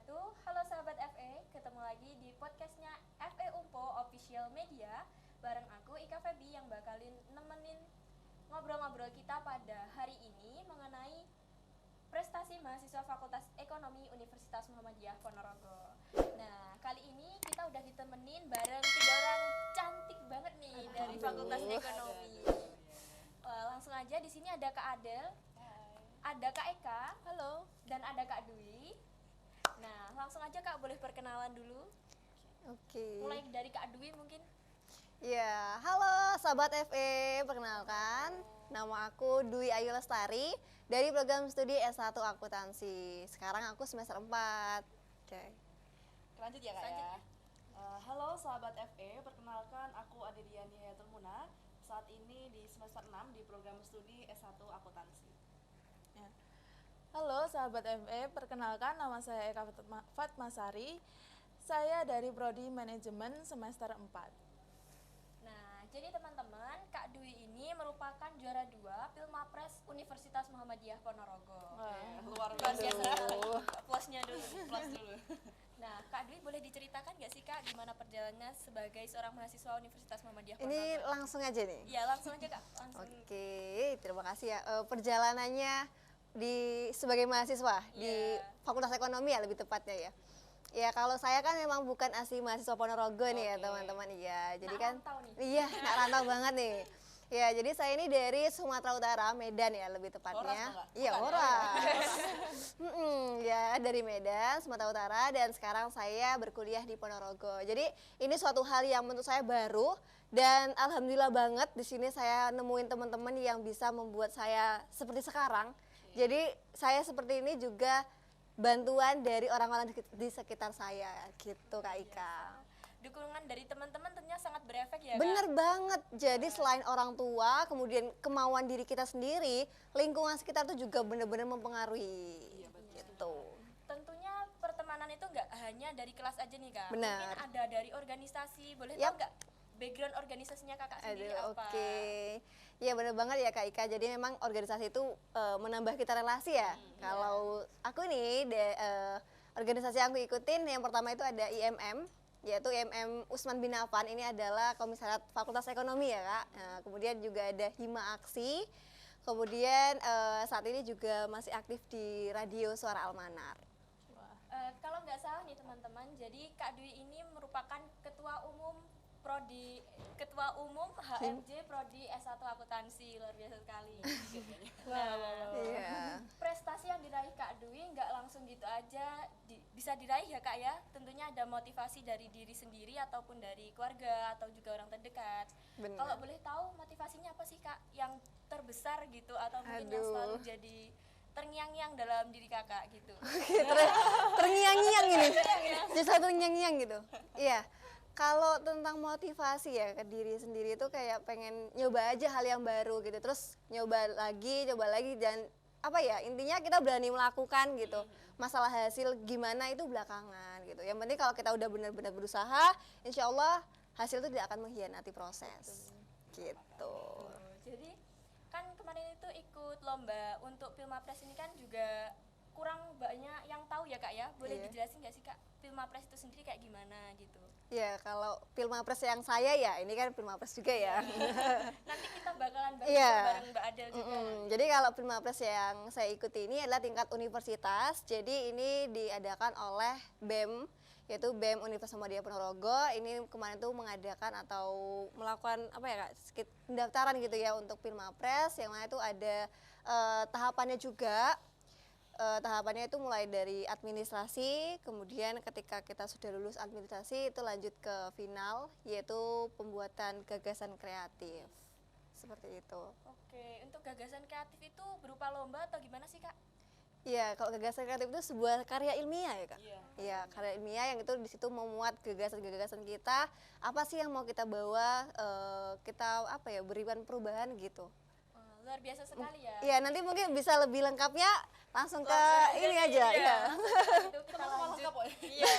wabarakatuh. Halo sahabat FE, ketemu lagi di podcastnya FE Umpo Official Media. Bareng aku Ika Febi yang bakalin nemenin ngobrol-ngobrol kita pada hari ini mengenai prestasi mahasiswa Fakultas Ekonomi Universitas Muhammadiyah Ponorogo. Nah, kali ini kita udah ditemenin bareng 3 orang cantik banget nih dari Fakultas Ekonomi. Langsung aja, di sini ada Kak Adel, ada Kak Eka, halo, dan ada Kak Dwi. Nah, langsung aja Kak, boleh perkenalan dulu. Oke. Mulai dari Kak Dwi mungkin. Ya, halo sahabat FE, perkenalkan nama aku Dwi Ayu Lestari dari program studi S1 Akuntansi. Sekarang aku semester 4. Oke. Lanjut ya Kak ya. Halo sahabat FE, perkenalkan aku Adediani Hayatul Muna. Saat ini di semester 6 di program studi S1 Akuntansi. Ya. Halo sahabat FE, perkenalkan nama saya Eka Fatmasari. Saya dari Prodi Manajemen semester 4. Nah, jadi teman-teman, Kak Dwi ini merupakan juara 2 Pilmapres Universitas Muhammadiyah Ponorogo. Luar Luar biasa. biasa. Plusnya dulu. Plus dulu. Nah, Kak Dwi boleh diceritakan nggak sih Kak gimana perjalanannya sebagai seorang mahasiswa Universitas Muhammadiyah Ponorogo? Ini langsung aja nih. Ya, langsung aja Kak. Langsung. Oke, terima kasih ya. Perjalanannya sebagai mahasiswa di Fakultas Ekonomi ya lebih tepatnya ya. Ya kalau saya kan memang bukan asli mahasiswa Ponorogo nih ya teman-teman. Iya, jadi kan rantau nih. iya, nak rantau banget nih. Ya, jadi saya ini dari Sumatera Utara, Medan ya lebih tepatnya. Horas, Iya, Horas. Ya, dari Medan, Sumatera Utara dan sekarang saya berkuliah di Ponorogo. Jadi ini suatu hal yang menurut saya baru dan alhamdulillah banget di sini saya nemuin teman-teman yang bisa membuat saya seperti sekarang. Jadi saya seperti ini juga bantuan dari orang-orang di sekitar saya gitu Kak Ika. Dukungan dari teman-teman tentunya sangat berefek ya Kak? Bener banget, jadi selain orang tua, kemudian kemauan diri kita sendiri, lingkungan sekitar itu juga bener-bener mempengaruhi gitu. Tentunya pertemanan itu nggak hanya dari kelas aja nih Kak. Benar. Mungkin ada dari organisasi, boleh Yap. tahu nggak background organisasinya kakak sendiri Aduh, apa? oke. Ya bener banget ya Kak Ika, jadi memang organisasi itu menambah kita relasi ya. Kalau aku nih, organisasi yang aku ikutin yang pertama itu ada IMM, yaitu IMM Usman bin Affan. Ini adalah Komisariat Fakultas Ekonomi ya Kak. Nah, kemudian juga ada Hima Aksi, kemudian saat ini juga masih aktif di Radio Suara Almanar. Kalau nggak salah nih teman-teman, jadi Kak Dwi ini merupakan ketua umum HMJ Prodi S1 Akuntansi, luar biasa sekali. Iya. Prestasi yang diraih Kak Dwi nggak langsung gitu aja bisa diraih ya Kak ya. Tentunya ada motivasi dari diri sendiri ataupun dari keluarga atau juga orang terdekat. Benar. Kalau boleh tahu motivasinya apa sih Kak yang terbesar gitu atau mungkin yang Aduh. selalu jadi terngiang-ngiang dalam diri kakak gitu? Terngiang-ngiang ini. Jadi satu ngiang-ngiang gitu. Iya. Kalau tentang motivasi ya ke diri sendiri itu kayak pengen nyoba aja hal yang baru gitu. Terus nyoba lagi dan apa ya, intinya kita berani melakukan gitu. Masalah hasil gimana itu belakangan gitu. Yang penting kalau kita udah benar-benar berusaha, insya Allah hasil itu tidak akan mengkhianati proses. Gitu. Jadi kan kemarin itu ikut lomba untuk Pilmapres ini kan juga kurang banyak yang tahu ya Kak ya. Boleh Iya. dijelasin nggak sih Kak Pilmapres itu sendiri kayak gimana gitu? Ya kalau Pilmapres yang saya ya, ini kan Pilmapres juga ya. Nanti kita bakalan bahas Iya. bareng Mbak Adel juga. Jadi kalau Pilmapres yang saya ikuti ini adalah tingkat universitas. Jadi ini diadakan oleh BEM, yaitu BEM Universitas Muhammadiyah Ponorogo. Ini kemarin tuh mengadakan atau melakukan apa ya Kak, pendaftaran gitu ya untuk Pilmapres. Yang mana itu ada tahapannya juga. Tahapannya itu mulai dari administrasi, kemudian ketika kita sudah lulus administrasi itu lanjut ke final, yaitu pembuatan gagasan kreatif. Seperti itu. Oke, untuk gagasan kreatif itu berupa lomba atau gimana sih Kak? Iya, kalau gagasan kreatif itu sebuah karya ilmiah ya Kak? Iya. Iya, karya ilmiah yang itu di situ memuat gagasan-gagasan kita, apa sih yang mau kita bawa, kita apa ya, berikan perubahan gitu. Wah, luar biasa sekali ya. Iya, nanti mungkin bisa lebih lengkapnya langsung ke ini aja. Iya. Iya. Itu kita Sama-sama lanjut. lengkap, Woy. Iya.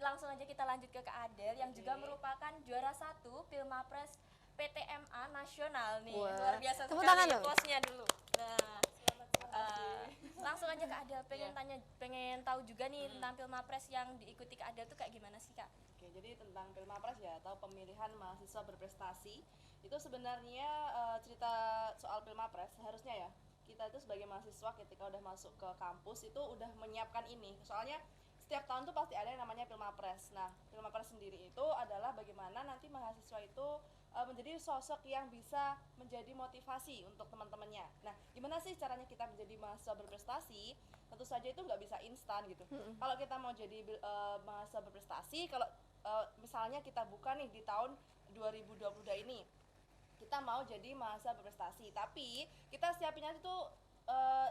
Langsung aja kita lanjut ke Kak Adel yang juga merupakan juara 1 Pilmapres PTMA nasional nih. Wah. Luar biasa Tepuk sekali. tangan dong. Applause-nya dulu. Nah, Langsung aja Kak Adel, pengen Iya. tanya, pengen tahu juga nih tentang Pilmapres yang diikuti Kak Adel tuh kayak gimana sih Kak? Oke, jadi tentang Pilmapres ya, atau pemilihan mahasiswa berprestasi, itu sebenarnya cerita soal Pilmapres harusnya ya, kita itu sebagai mahasiswa ketika udah masuk ke kampus itu udah menyiapkan ini. Soalnya setiap tahun tuh pasti ada yang namanya Pilmapres. Nah, Pilmapres sendiri itu adalah bagaimana nanti mahasiswa itu menjadi sosok yang bisa menjadi motivasi untuk teman-temannya. Nah, gimana sih caranya kita menjadi mahasiswa berprestasi? Tentu saja itu nggak bisa instan gitu. Kalau kita mau jadi mahasiswa berprestasi, kalau misalnya kita buka nih di tahun 2022 ini, kita mau jadi mahasiswa berprestasi, tapi kita siapinnya itu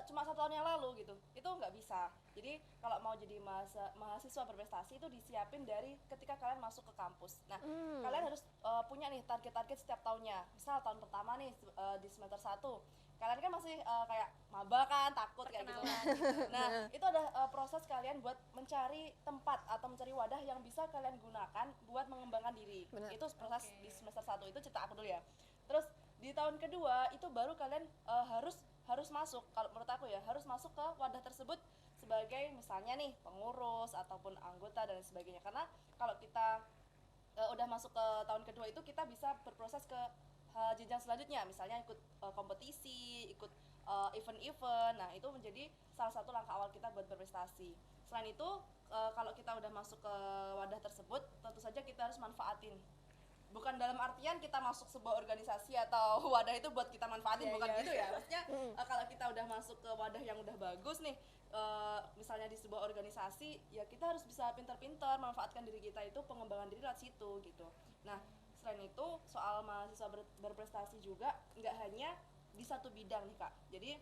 cuma 1 tahun yang lalu gitu, itu nggak bisa. Jadi kalau mau jadi mahasiswa berprestasi itu disiapin dari ketika kalian masuk ke kampus. Nah, kalian harus punya nih target-target setiap tahunnya. Misal tahun pertama nih di semester 1, kalian kan masih kayak maba kan, takut kayak gitu. Nah, itu ada proses kalian buat mencari tempat atau mencari wadah yang bisa kalian gunakan buat mengembangkan diri. Benar. Itu proses di semester 1, itu cerita aku dulu ya. Terus di tahun kedua itu baru kalian harus masuk, kalau menurut aku ya, harus masuk ke wadah tersebut sebagai misalnya nih pengurus ataupun anggota dan sebagainya. Karena kalau kita udah masuk ke tahun kedua itu kita bisa berproses ke jenjang selanjutnya, misalnya ikut kompetisi, ikut event-event. Nah, itu menjadi salah satu langkah awal kita buat berprestasi. Selain itu, kalau kita udah masuk ke wadah tersebut, tentu saja kita harus manfaatin. Bukan dalam artian kita masuk sebuah organisasi atau wadah itu buat kita manfaatin, bukan gitu ya. Maksudnya kalau kita udah masuk ke wadah yang udah bagus nih, misalnya di sebuah organisasi, ya kita harus bisa pintar-pintar manfaatkan diri kita itu, pengembangan diri lewat situ gitu. Nah, selain itu soal mahasiswa berprestasi juga nggak hanya di satu bidang nih Kak. Jadi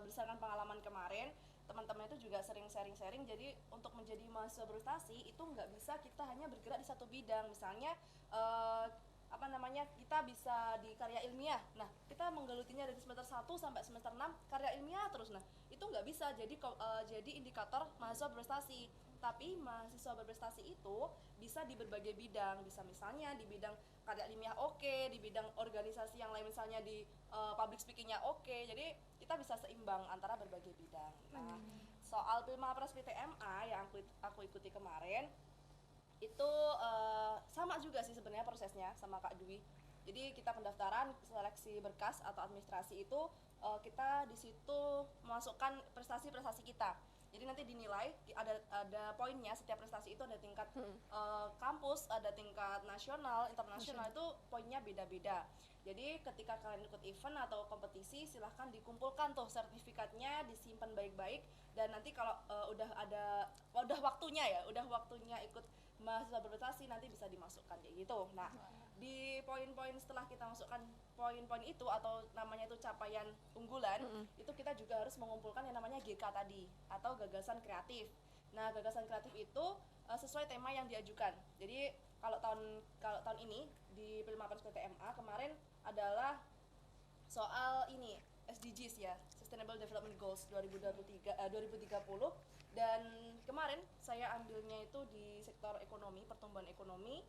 berdasarkan pengalaman kemarin, teman-teman itu juga sering sharing-sharing. Jadi untuk menjadi mahasiswa berprestasi itu nggak bisa kita hanya bergerak di satu bidang. Misalnya kita bisa di karya ilmiah. Nah, kita menggelutinya dari semester 1 sampai semester 6 karya ilmiah terus. Nah, itu nggak bisa jadi indikator mahasiswa berprestasi. Tapi mahasiswa berprestasi itu bisa di berbagai bidang. Bisa misalnya di bidang karya ilmiah oke, di bidang organisasi yang lain misalnya di public speakingnya oke. Jadi kita bisa seimbang antara berbagai bidang. Nah, soal Pilmapres PTMA yang aku ikuti kemarin itu sama juga sih sebenarnya prosesnya sama Kak Dwi. Jadi kita pendaftaran, seleksi berkas atau administrasi itu kita di situ memasukkan prestasi-prestasi kita. Jadi nanti dinilai, ada poinnya, setiap prestasi itu ada tingkat kampus, ada tingkat nasional, internasional, itu poinnya beda-beda. Jadi ketika kalian ikut event atau kompetisi, silahkan dikumpulkan tuh sertifikatnya, disimpan baik-baik, dan nanti kalau udah waktunya ikut mahasiswa berprestasi, nanti bisa dimasukkan kayak gitu. Nah, di poin-poin setelah kita masukkan poin-poin itu atau namanya itu capaian unggulan, itu kita juga harus mengumpulkan yang namanya GK tadi atau gagasan kreatif. Nah, gagasan kreatif itu sesuai tema yang diajukan. Jadi kalau tahun ini di Pilmapres PTMA kemarin adalah soal ini SDGs ya, Sustainable Development Goals 2030, dan kemarin saya ambilnya itu di sektor ekonomi, pertumbuhan ekonomi.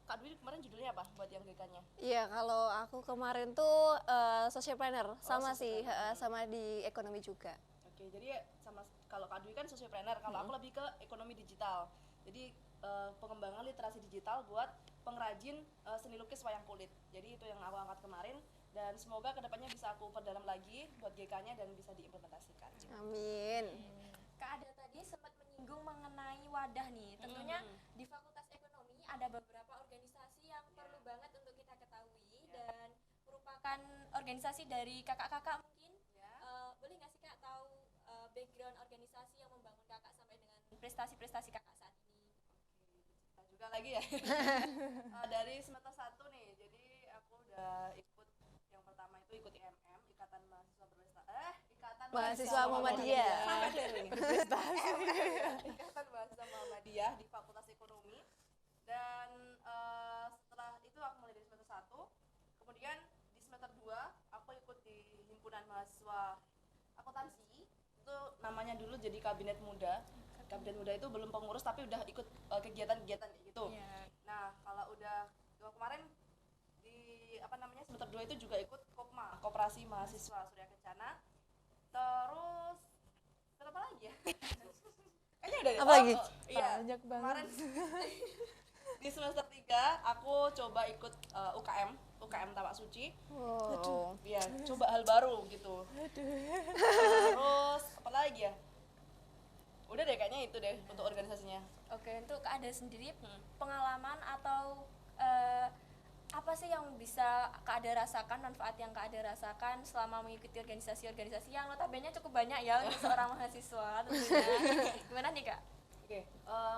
Kak Dwi kemarin judulnya apa buat yang GK-nya? Iya, kalau aku kemarin tuh social planner, sama social sih, planner. sama di ekonomi juga. Oke, jadi sama, kalau Kak Dwi kan socialpreneur, kalau aku lebih ke ekonomi digital. Jadi pengembangan literasi digital buat pengrajin seni lukis wayang kulit. Jadi itu yang aku angkat kemarin, dan semoga kedepannya bisa aku perdalam lagi buat GK-nya dan bisa diimplementasikan. Amin. Kak Adel tadi sempat menyinggung mengenai wadah nih. Tentunya di Fakultas Ekonomi ada beberapa organisasi yang perlu banget untuk kita ketahui dan merupakan organisasi dari kakak-kakak mungkin. Boleh nggak sih Kak tahu background organisasi yang membangun kakak sampai dengan prestasi-prestasi kakak saat ini? Kita juga lagi ya. Dari semester 1 nih, jadi aku udah ikut, yang pertama itu ikut IMM, Ikatan Mahasiswa Ikatan Mahasiswa Muhammadiyah. Sama deh ini. Ikatan Mahasiswa Muhammadiyah di Fakultas Ekonomi. Dan setelah itu aku mulai dari semester 1. Kemudian di semester 2 aku ikut di Himpunan Mahasiswa Akuntansi. Itu namanya dulu jadi Kabinet Muda. Kabinet Muda itu belum pengurus tapi udah ikut kegiatan-kegiatan kayak gitu. Nah, kalau udah kemarin di semester kedua itu juga ikut Kopma, Koperasi Mahasiswa Surya Kencana. Terus apa lagi ya? Kayaknya udah deh. Apa lagi? Iya. Banyak banget. Kemarin di semester 3 aku coba ikut UKM Tapak Suci. Wow. Iya, coba hal baru gitu. Terus apa lagi ya? Udah deh kayaknya itu deh untuk organisasinya. Oke, untuk Kak Ada sendiri pengalaman atau apa sih yang bisa Kak Ada rasakan, manfaat yang Kak Ada rasakan selama mengikuti organisasi-organisasi yang notabene cukup banyak ya untuk seorang mahasiswa tentunya. Gimana nih Kak? Oke,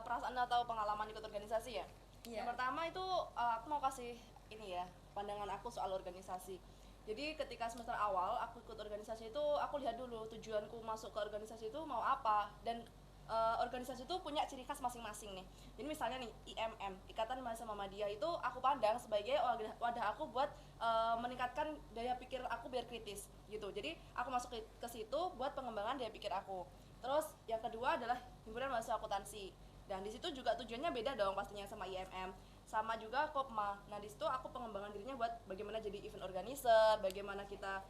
perasaan atau pengalaman ikut organisasi ya? Iya. Yang pertama itu aku mau kasih ini ya, pandangan aku soal organisasi. Jadi ketika semester awal aku ikut organisasi itu, aku lihat dulu tujuanku masuk ke organisasi itu mau apa, dan organisasi itu punya ciri khas masing-masing nih. Jadi misalnya nih IMM, Ikatan Mahasiswa Muhammadiyah, itu aku pandang sebagai wadah aku buat meningkatkan daya pikir aku biar kritis gitu. Jadi aku masuk ke situ buat pengembangan daya pikir aku. Terus yang kedua adalah Himpunan Mahasiswa Akuntansi. Dan di situ juga tujuannya beda dong pastinya sama IMM. Sama juga Kopma. Nah, di situ aku pengembangan dirinya buat bagaimana jadi event organizer, bagaimana kita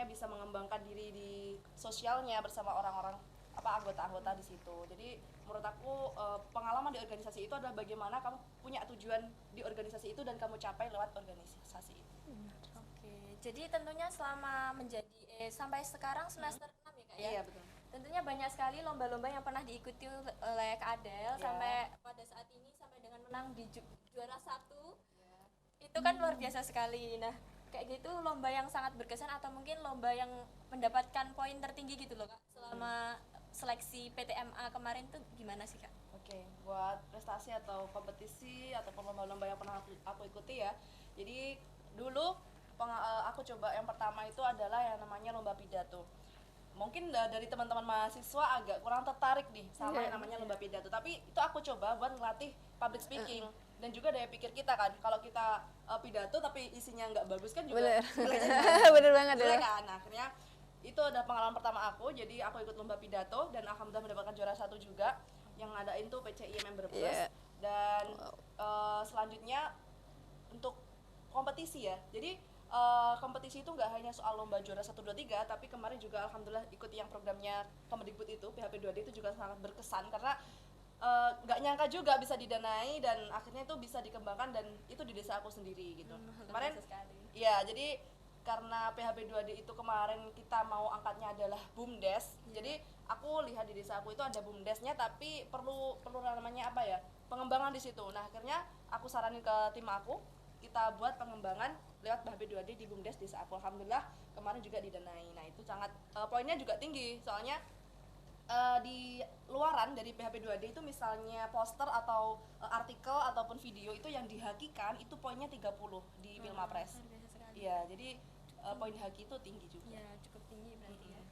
bisa mengembangkan diri di sosialnya bersama orang-orang anggota-anggota di situ. Jadi menurut aku pengalaman di organisasi itu adalah bagaimana kamu punya tujuan di organisasi itu dan kamu capai lewat organisasi itu. Oke, jadi tentunya selama sampai sekarang semester 6 ya Kak ya? Iya, betul. Tentunya banyak sekali lomba-lomba yang pernah diikuti oleh Kak Adel sampai pada saat ini sampai dengan menang di juara 1. Itu kan luar biasa sekali. Nah, kayak gitu lomba yang sangat berkesan atau mungkin lomba yang mendapatkan poin tertinggi gitu loh Kak selama seleksi PTMA kemarin tuh gimana sih Kak? Oke, buat prestasi atau kompetisi ataupun lomba-lomba yang pernah aku ikuti ya. Jadi dulu aku coba yang pertama itu adalah yang namanya lomba pidato. Mungkin dari teman-teman mahasiswa agak kurang tertarik nih sama yang namanya lomba pidato, tapi itu aku coba buat ngelatih public speaking dan juga daya pikir kita kan. Kalau kita pidato tapi isinya nggak bagus kan juga Bener banget jelek ya. kan. Nah, akhirnya itu adalah pengalaman pertama aku, jadi aku ikut lomba pidato dan alhamdulillah mendapatkan juara 1 juga, yang ngadain tuh PCIMM Brebes. Dan selanjutnya untuk kompetisi ya, jadi kompetisi itu nggak hanya soal lomba juara 1, 2, 3, tapi kemarin juga alhamdulillah ikut yang programnya Kemendikbud itu, PHP2D, itu juga sangat berkesan karena nggak nyangka juga bisa didanai dan akhirnya itu bisa dikembangkan, dan itu di desa aku sendiri gitu. Kemarin ya, jadi karena PHP2D itu kemarin kita mau angkatnya adalah BUMDes, jadi aku lihat di desa aku itu ada BUMDesnya tapi perlu namanya pengembangan di situ. Nah, akhirnya aku saranin ke tim aku, kita buat pengembangan lewat PHP2D di BUMDes desa aku. Alhamdulillah kemarin juga didanai. Nah, itu sangat poinnya juga tinggi, soalnya di luaran dari PHP2D itu misalnya poster atau artikel ataupun video itu yang dihakikan itu poinnya 30 di Wilmapres. Iya, jadi poin haki itu tinggi juga. Ya, cukup tinggi berarti ya.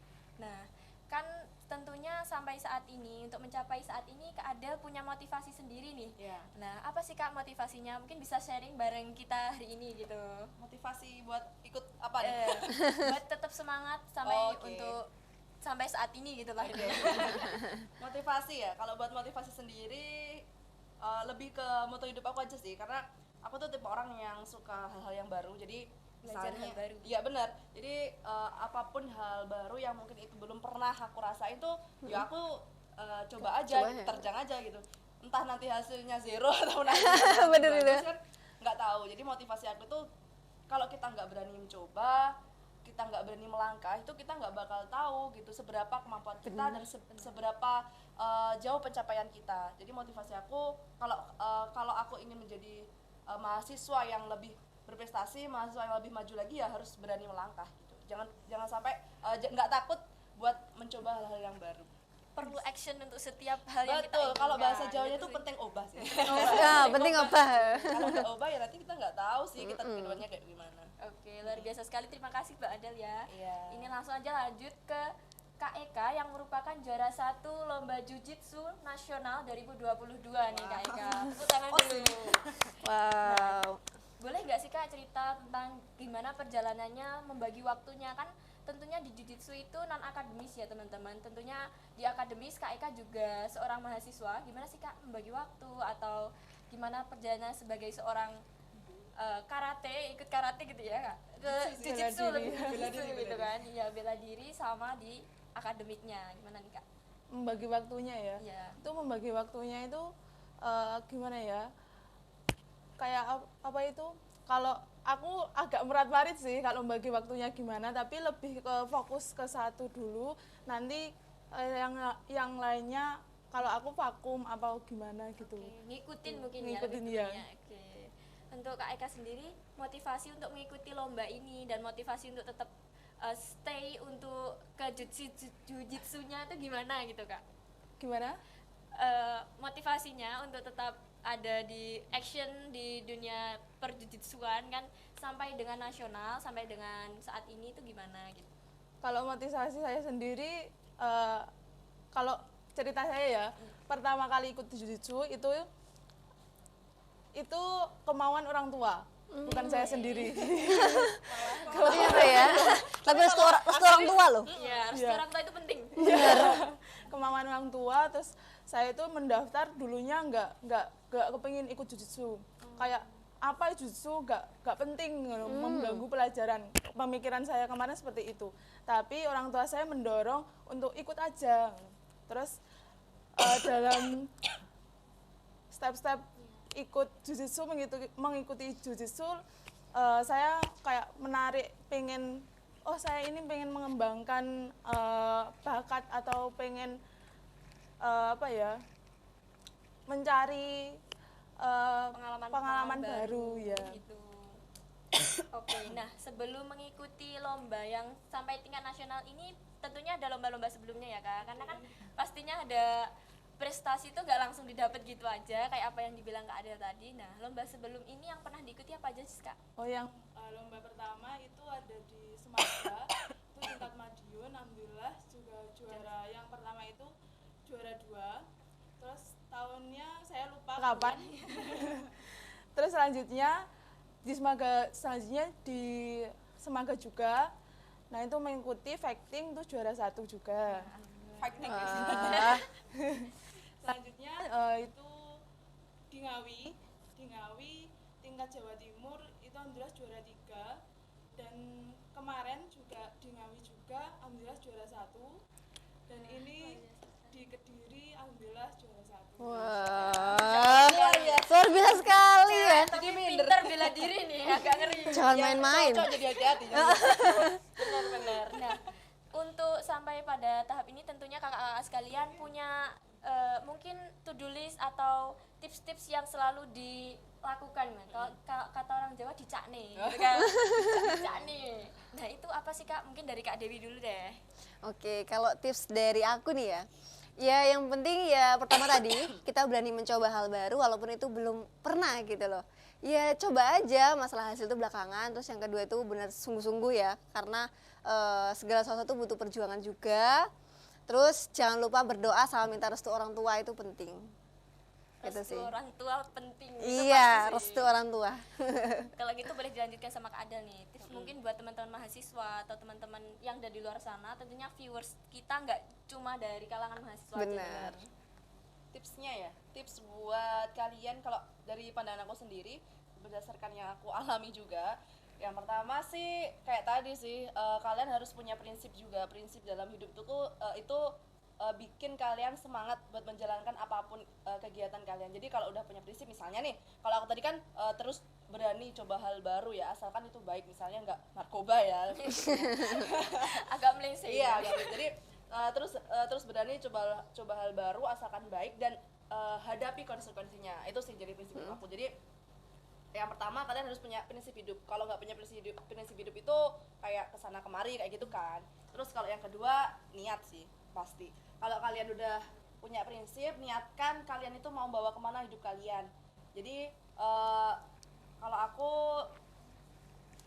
Nah, kan tentunya sampai saat ini, untuk mencapai saat ini Kak Adel punya motivasi sendiri nih. Iya. Nah, apa sih Kak motivasinya? Mungkin bisa sharing bareng kita hari ini gitu. Motivasi buat ikut apa nih? Buat tetap semangat sampai untuk sampai saat ini gitu lah. Motivasi ya, kalau buat motivasi sendiri lebih ke moto hidup aku aja sih, karena aku tuh tipe orang yang suka hal-hal yang baru. Jadi Belajar misalnya, hal baru. iya benar. Jadi apapun hal baru yang mungkin itu belum pernah aku rasain tuh, ya aku coba aja, terjang aja gitu. Entah nanti hasilnya zero atau nanti Bener itu. kan nggak tahu. Jadi motivasi aku tuh, kalau kita nggak berani mencoba, kita nggak berani melangkah, itu kita nggak bakal tahu gitu seberapa kemampuan kita dan seberapa jauh pencapaian kita. Jadi motivasi aku, kalau aku ingin menjadi mahasiswa yang lebih berprestasi, mahasiswa yang lebih maju lagi, ya harus berani melangkah gitu. Jangan sampai nggak takut buat mencoba hal-hal yang baru. Perlu action untuk setiap hal yang kita Betul, kalau inginkan, bahasa Jawanya gitu tuh sih. penting obah sih. Penting apa? Kalau nggak obah ya nanti kita nggak tahu sih kita kedepannya kayak gimana. Oke, luar biasa sekali. Terima kasih Mbak Adel ya. Iya. Ini langsung aja lanjut ke Kak Eka yang merupakan juara 1 Lomba Jujitsu Nasional 2022 nih Kak Eka. Tepuk tangan dulu. Wow. Boleh nggak sih Kak cerita tentang gimana perjalanannya membagi waktunya? Kan tentunya di Jujitsu itu non akademis ya teman-teman. Tentunya di akademis Kak Eka juga seorang mahasiswa. Gimana sih Kak membagi waktu, atau gimana perjalanan sebagai seorang karate ikut karate gitu ya Kak. Jujitsu lebih gitu kan. Iya, bela diri sama di akademiknya. Gimana nih Kak? Membagi waktunya ya. Iya. Itu membagi waktunya itu gimana ya? Kayak apa itu? Kalau aku agak merat-marit sih kalau membagi waktunya gimana, tapi lebih ke fokus ke satu dulu. Nanti yang lainnya kalau aku vakum apa gimana gitu. Oke, ngikutin mungkin Ngikutin, ya. ya. Lebih tepatnya. Oke. Untuk Kak Eka sendiri, motivasi untuk mengikuti lomba ini dan motivasi untuk tetap stay untuk ke jujitsunya itu gimana gitu Kak? Gimana? Motivasinya untuk tetap ada di action di dunia perjujitsuan kan sampai dengan nasional, sampai dengan saat ini itu gimana gitu? Kalau motivasi saya sendiri, kalau cerita saya ya, pertama kali ikut jujitsu itu kemauan orang tua, bukan saya sendiri. Ternyata ya. Tapi restu orang tua loh. Iya, restu orang tua itu penting. Kemauan orang tua, terus saya itu mendaftar dulunya nggak kepengin ikut jujitsu. Kayak apa jujitsu nggak penting, mengganggu pelajaran. Pemikiran saya kemarin seperti itu. Tapi orang tua saya mendorong untuk ikut aja. Terus dalam step-step ikut jujitsu, mengikuti jujitsu, saya kayak menarik, saya ini pengen mengembangkan bakat atau pengen mencari pengalaman baru ya. Gitu. Oke, nah sebelum mengikuti lomba yang sampai tingkat nasional ini tentunya ada lomba-lomba sebelumnya ya Kak, karena kan pastinya ada prestasi itu nggak langsung didapat gitu aja kayak apa yang dibilang Kak Adel tadi. Nah, lomba sebelum ini yang pernah diikuti apa aja sih Kak? Oh, yang lomba pertama itu ada di Semarang, itu tingkat Madiun, alhamdulillah juga juara. Yang pertama itu juara 2. Terus tahunnya saya lupa kapan. Terus selanjutnya di Semaga juga. Nah, itu mengikuti fighting, itu juara 1 juga. Fighting. Selanjutnya itu di Ngawi tingkat Jawa Timur itu alhamdulillah juara 3, dan kemarin juga di Ngawi juga alhamdulillah juara 1, dan ini di Kediri alhamdulillah juara 1. Wah, luar biasa sekali ya. Tapi pinter bela diri nih, agak ngeri. Jangan main-main. Cocok jadi hati-hati. Benar-benar. Nah, untuk sampai pada tahap ini tentunya kakak-kakak sekalian punya mungkin to-do list atau tips-tips yang selalu dilakukan kan. Kalau kata orang Jawa dicak nih, gitu kan. Dicak nih. Nah, itu apa sih Kak? Mungkin dari Kak Dewi dulu deh. Oke, kalau tips dari aku nih ya. Ya yang penting ya pertama tadi kita berani mencoba hal baru walaupun itu belum pernah gitu loh. Ya coba aja, masalah hasil itu belakangan. Terus yang kedua itu benar sungguh-sungguh ya, karena segala sesuatu butuh perjuangan juga. Terus jangan lupa berdoa sama minta restu orang tua, itu penting. Gitu Restu sih. orang tua penting. Itu Iya, pasti sih. restu orang tua. Kalau gitu boleh dilanjutkan sama Kak Adel nih. Tips mungkin buat teman-teman mahasiswa atau teman-teman yang ada di luar sana, tentunya viewers kita nggak cuma dari kalangan mahasiswa aja Benar. nih. Tipsnya ya, tips buat kalian kalau dari pandangan aku sendiri berdasarkan yang aku alami juga, yang pertama sih kayak tadi sih, kalian harus punya prinsip juga. Prinsip dalam hidup itu bikin kalian semangat buat menjalankan apapun kegiatan kalian. Jadi kalau udah punya prinsip, misalnya nih kalau aku tadi kan terus berani coba hal baru ya, asalkan itu baik, misalnya nggak narkoba ya. Agak melenceng. Iya, jadi terus berani coba hal baru asalkan baik dan hadapi konsekuensinya. Itu sih jadi prinsip hidup aku. Jadi yang pertama kalian harus punya prinsip hidup. Kalau nggak punya prinsip hidup itu kayak kesana kemari kayak gitu kan. Terus kalau yang kedua niat sih pasti. Kalau kalian udah punya prinsip, niatkan kalian itu mau bawa kemana hidup kalian. Jadi kalau aku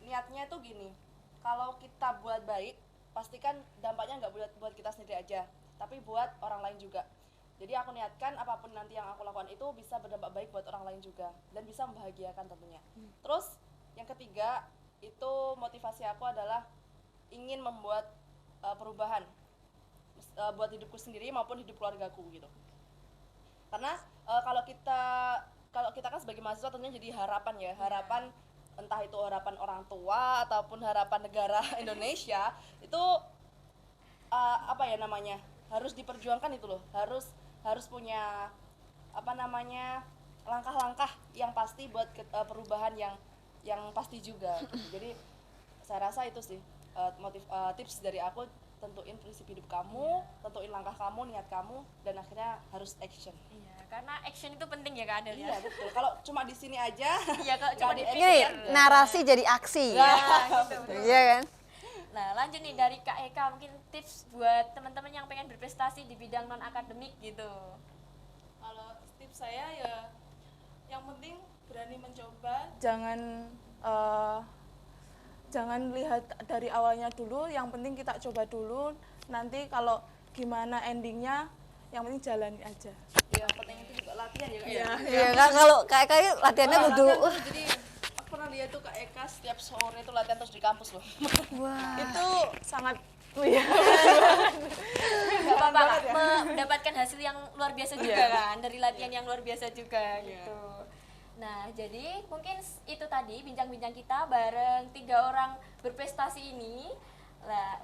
niatnya itu gini, kalau kita buat baik pastikan dampaknya nggak buat kita sendiri aja, tapi buat orang lain juga. Jadi aku niatkan apapun nanti yang aku lakukan itu bisa berdampak baik buat orang lain juga dan bisa membahagiakan tentunya. Terus yang ketiga itu motivasi aku adalah ingin membuat perubahan buat hidupku sendiri maupun hidup keluargaku gitu. Karena kalau kita kan sebagai mahasiswa tentunya jadi harapan ya, harapan entah itu harapan orang tua ataupun harapan negara Indonesia itu apa ya namanya, harus diperjuangkan itu loh, harus punya apa namanya, langkah-langkah yang pasti buat perubahan yang pasti juga gitu. Jadi saya rasa itu sih tips dari aku, tentuin prinsip hidup kamu, tentuin langkah kamu, niat kamu, dan akhirnya harus action. Iya, karena action itu penting ya Kak Adel ya. Iya betul. Kalau cuma di sini aja, Iya, kalau cuma nggak di di Ini action. narasi jadi aksi. Iya, gitu, betul. Iya kan? Nah, lanjut nih dari Kak Eka, mungkin tips buat teman-teman yang pengen berprestasi di bidang non akademik gitu. Kalau tips saya ya yang penting berani mencoba, jangan lihat dari awalnya dulu, yang penting kita coba dulu, nanti kalau gimana endingnya yang penting jalani aja. Yang penting itu juga latihan ya Kak. Ya. Iya kan, kalau kayak latihannya butuh Latihan tuh, jadi aku pernah lihat tuh Kak Eka setiap sore itu latihan terus di kampus loh. wah. Itu sangat ya. Gak apa-apa Kak, mendapatkan hasil yang luar biasa juga kan, dari latihan yang luar biasa juga gitu. Nah, jadi mungkin itu tadi bincang-bincang kita bareng 3 orang berprestasi ini. Nah,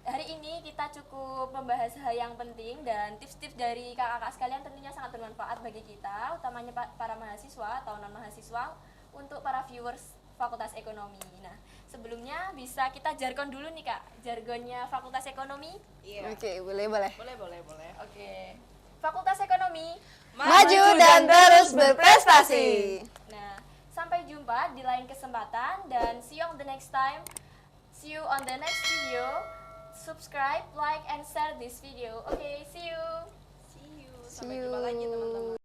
hari ini kita cukup membahas hal yang penting dan tips-tips dari kakak-kakak sekalian tentunya sangat bermanfaat bagi kita, utamanya para mahasiswa atau non-mahasiswa, untuk para viewers Fakultas Ekonomi. Nah, sebelumnya bisa kita jargon dulu nih Kak, jargonnya Fakultas Ekonomi. Iya. Oke, boleh. Boleh. Oke, Fakultas Ekonomi. Maju dan terus berprestasi. Nah, sampai jumpa di lain kesempatan dan see you on the next time. See you on the next video. Subscribe, like, and share this video. Okay, see you. See you. Sampai jumpa lagi teman-teman.